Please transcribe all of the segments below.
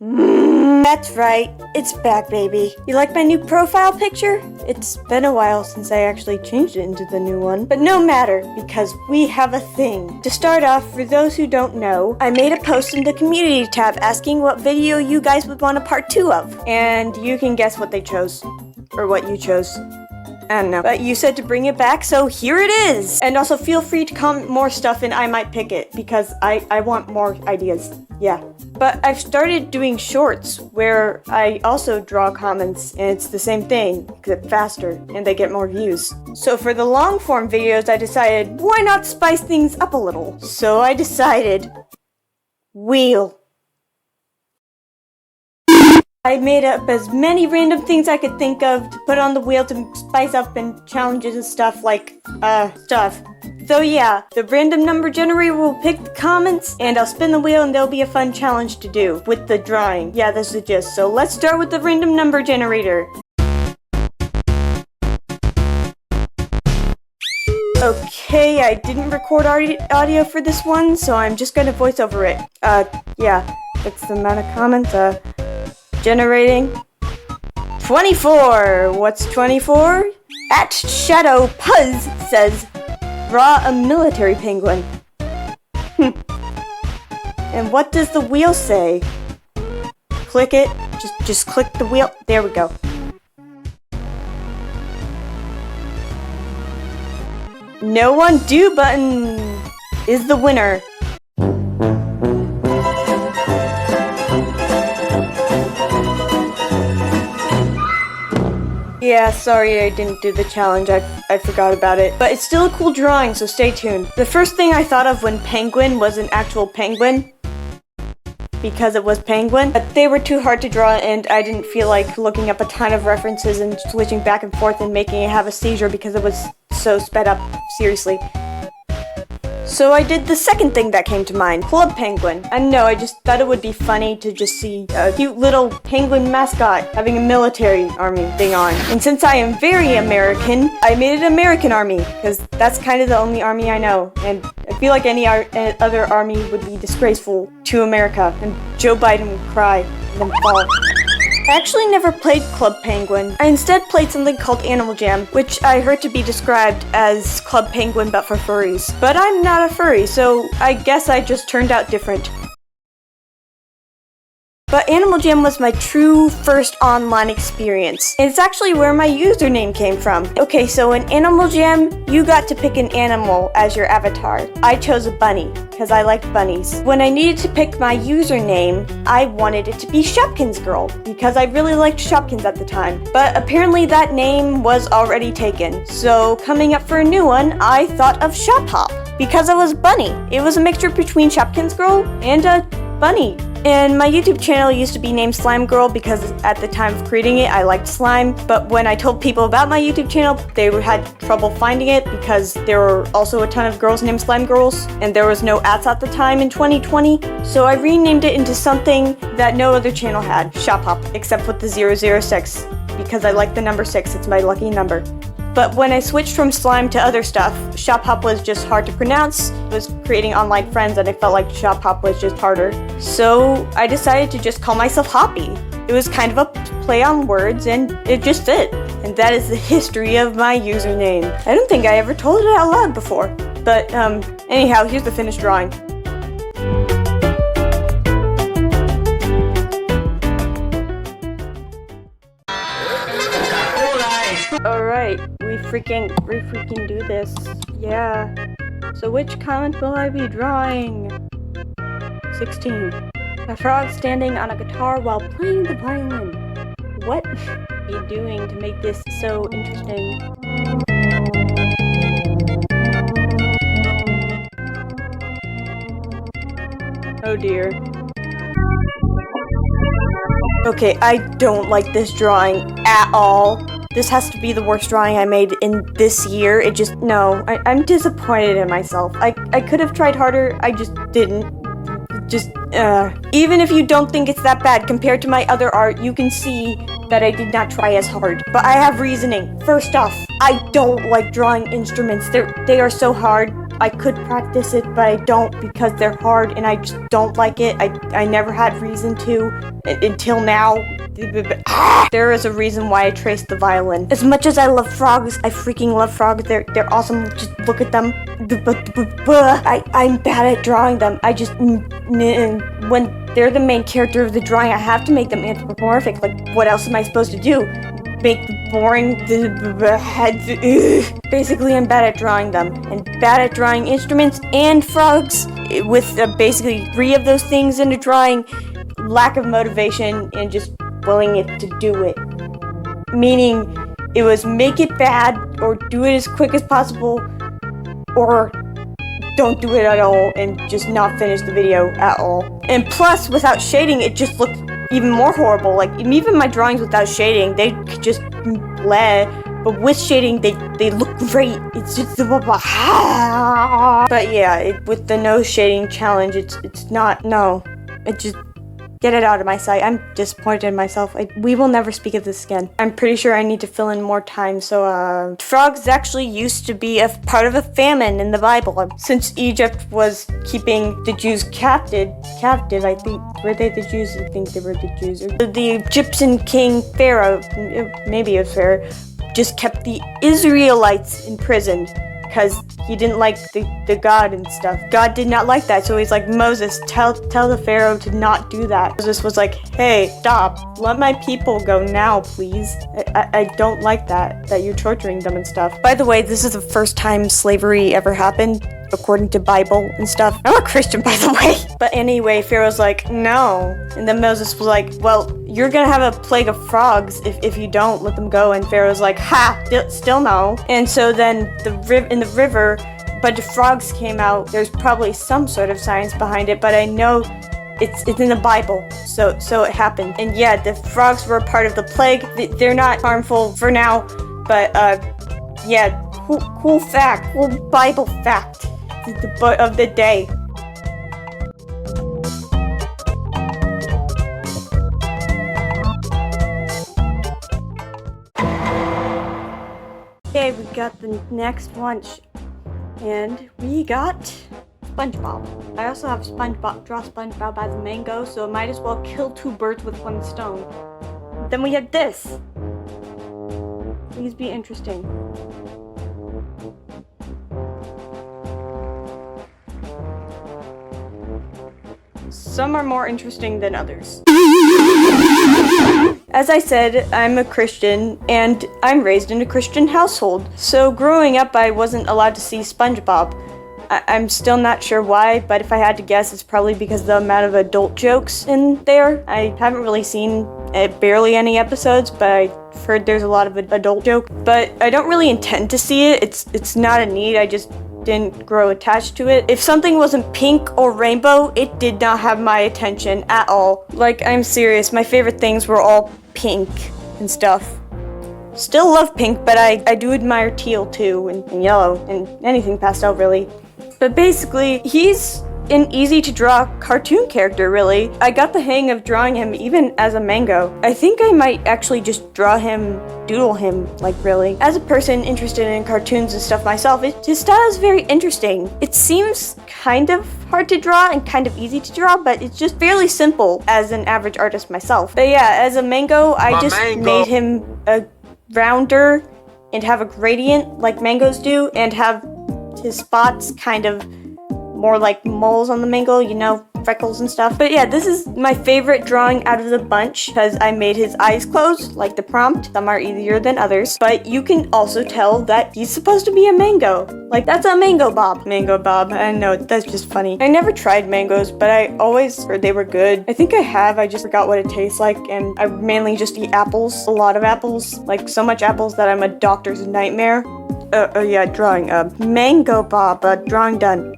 That's right, it's back, baby. You like my new profile picture? It's been a while since I actually changed it into the new one, but no matter, because we have a thing. To start off, for those who don't know, I made a post in the community tab asking what video you guys would want a part 2 of, and you can guess what they chose, or what you chose. I don't know. But you said to bring it back, so here it is! And also feel free to comment more stuff and I might pick it, because I want more ideas. Yeah. But I've started doing shorts, where I also draw comments, and it's the same thing, except faster, and they get more views. So for the long form videos, I decided, why not spice things up a little? So I decided, wheel. I made up as many random things I could think of to put on the wheel to spice up and challenges and stuff like, stuff. So yeah, the random number generator will pick the comments, and I'll spin the wheel and there'll be a fun challenge to do with the drawing. Yeah, that's the gist. So let's start with the random number generator. Okay, I didn't record audio for this one, so I'm just gonna voice over it. Yeah, that's the amount of comments, generating 24. What's 24? At Shadow Puzz says, draw a military penguin. And what does the wheel say? Click it. Just click the wheel. There we go. No undo button is the winner. Yeah, sorry I didn't do the challenge, I forgot about it. But it's still a cool drawing, so stay tuned. The first thing I thought of when penguin was an actual penguin, because it was penguin, but they were too hard to draw and I didn't feel like looking up a ton of references and switching back and forth and making it have a seizure because it was so sped up, seriously. So I did the second thing that came to mind, Club Penguin. I know, I just thought it would be funny to just see a cute little penguin mascot having a military army thing on. And since I am very American, I made it American Army, because that's kind of the only army I know. And I feel like any other army would be disgraceful to America, and Joe Biden would cry and then fall. I actually never played Club Penguin. I instead played something called Animal Jam, which I heard to be described as Club Penguin but for furries. But I'm not a furry, so I guess I just turned out different. But Animal Jam was my true first online experience. And it's actually where my username came from. Okay, so in Animal Jam, you got to pick an animal as your avatar. I chose a bunny, because I liked bunnies. When I needed to pick my username, I wanted it to be Shopkins Girl, because I really liked Shopkins at the time. But apparently that name was already taken. So coming up for a new one, I thought of Shop Hop, because I was bunny. It was a mixture between Shopkins Girl and a bunny. And my YouTube channel used to be named Slime Girl because at the time of creating it, I liked slime. But when I told people about my YouTube channel, they had trouble finding it because there were also a ton of girls named Slime Girls, and there was no ads at the time in 2020. So I renamed it into something that no other channel had, Shop Hop, except with the 006, because I like the number 6, it's my lucky number. But when I switched from slime to other stuff, Shop Hop was just hard to pronounce. I was creating online friends and I felt like Shop Hop was just harder. So I decided to just call myself Hoppy. It was kind of a play on words and it just fit. And that is the history of my username. I don't think I ever told it out loud before. But anyhow, here's the finished drawing. Alright, we freaking do this. Yeah. So which comment will I be drawing? 16. A frog standing on a guitar while playing the violin. What are you doing to make this so interesting? Oh dear. Okay, I don't like this drawing at all. This has to be the worst drawing I made in this year. It just, no. I'm disappointed in myself. I could have tried harder, I just didn't. Even if you don't think it's that bad compared to my other art, you can see that I did not try as hard. But I have reasoning. First off, I don't like drawing instruments. They are so hard. I could practice it, but I don't because they're hard and I just don't like it. I never had reason to until now. There is a reason why I traced the violin. As much as I love frogs, I freaking love frogs. They're awesome. Just look at them. I'm bad at drawing them. I just when they're the main character of the drawing, I have to make them anthropomorphic. Like, what else am I supposed to do? Make boring heads. Basically, I'm bad at drawing them and bad at drawing instruments and frogs. With basically 3 of those things in a drawing, lack of motivation and just willing it to do it. Meaning, it was make it bad or do it as quick as possible, or don't do it at all and just not finish the video at all. And plus, without shading, it just looked even more horrible. Like, even my drawings without shading, they just bleh. But with shading, they look great. It's just but yeah, with the no shading challenge, it's not, no. It just, get it out of my sight. I'm disappointed in myself. We will never speak of this again. I'm pretty sure I need to fill in more time. So, frogs actually used to be a part of a famine in the Bible. Since Egypt was keeping the Jews captive, I think, were they the Jews? I think they were the Jews. The Egyptian king Pharaoh, maybe it was Pharaoh, just kept the Israelites imprisoned because he didn't like the God and stuff. God did not like that, so he's like, Moses, tell the Pharaoh to not do that. Moses was like, hey, stop. Let my people go now, please. I don't like that you're torturing them and stuff. By the way, this is the first time slavery ever happened, according to Bible and stuff. I'm a Christian, by the way. But anyway, Pharaoh's like, no. And then Moses was like, well, you're gonna have a plague of frogs if you don't let them go. And Pharaoh's like, ha, still no. And so then in the river, a bunch of frogs came out. There's probably some sort of science behind it, but I know it's in the Bible, so it happened. And yeah, the frogs were a part of the plague. They're not harmful for now, but yeah, cool fact, cool Bible fact of the day. Okay, we got the next lunch, and we got SpongeBob. I also have draw SpongeBob by the mango, so I might as well kill 2 birds with 1 stone. Then we have this. Please be interesting. Some are more interesting than others. As I said, I'm a Christian, and I'm raised in a Christian household. So growing up, I wasn't allowed to see SpongeBob. I'm still not sure why, but if I had to guess, it's probably because of the amount of adult jokes in there. I haven't really seen barely any episodes, but I've heard there's a lot of adult jokes. But I don't really intend to see it. It's not a need. I just didn't grow attached to it. If something wasn't pink or rainbow, it did not have my attention at all. Like, I'm serious. My favorite things were all pink and stuff. Still love pink, but I do admire teal too, and yellow, and anything pastel really. But basically, he's an easy to draw cartoon character, really. I got the hang of drawing him even as a mango. I think I might actually just doodle him, like really. As a person interested in cartoons and stuff myself, his style is very interesting. It seems kind of hard to draw and kind of easy to draw, but it's just fairly simple as an average artist myself. But yeah, as a mango, I made him a rounder and have a gradient like mangoes do, and have his spots kind of more like moles on the mango, you know, freckles and stuff. But yeah, this is my favorite drawing out of the bunch because I made his eyes closed, like the prompt. Some are easier than others, but you can also tell that he's supposed to be a mango. Like, that's a mango bob. Mango bob, I know, that's just funny. I never tried mangoes, but I always heard they were good. I think I have, I just forgot what it tastes like, and I mainly just eat apples. A lot of apples, like so much apples that I'm a doctor's nightmare. Yeah, drawing, mango bob, drawing done.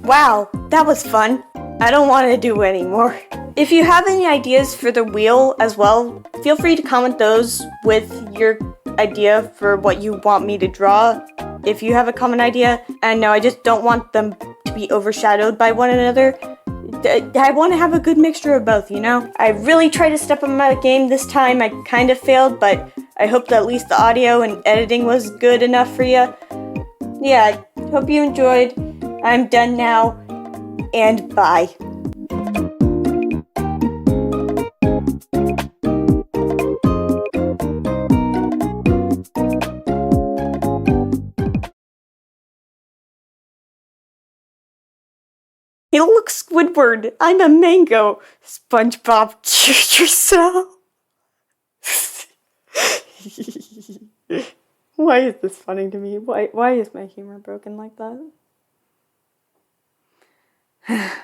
Wow, that was fun. I don't want to do anymore. If you have any ideas for the wheel as well, feel free to comment those with your idea for what you want me to draw. If you have a common idea, and no, I just don't want them to be overshadowed by one another. I want to have a good mixture of both, you know? I really tried to step up my game this time. I kind of failed, but I hope that at least the audio and editing was good enough for you. Yeah, hope you enjoyed. I'm done now, and bye. Hey, look, Squidward, I'm a mango. SpongeBob, choose yourself. Why is this funny to me? Why is my humor broken like that?